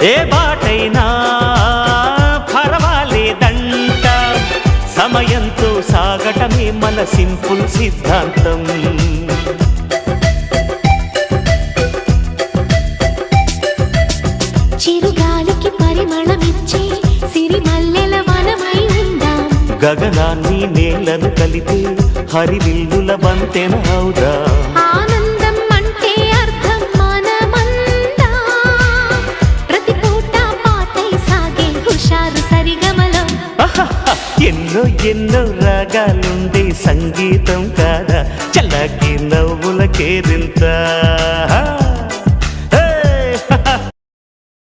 ఏ బాటైనా పర్వాలేదంట, సమయంతో సాగటమే మన సింపుల్ సిద్ధాంతం. చిరుగాలికి పరిమళమిచ్చే సిరిమల్లెల వనమై ఉందాం, గగనాన్ని నేలను కలిపే హరివిల్లుల బంతెన అవుదాం. ఆనందం అంటే అర్థం మనమందా, ప్రతి పూట పాటై సాగే హుషారు సరిగమలో. ఎన్నో ఎన్నో రాగాలుండే సంగీతం కాదా, చల్లకి నవ్వుల కేరింత.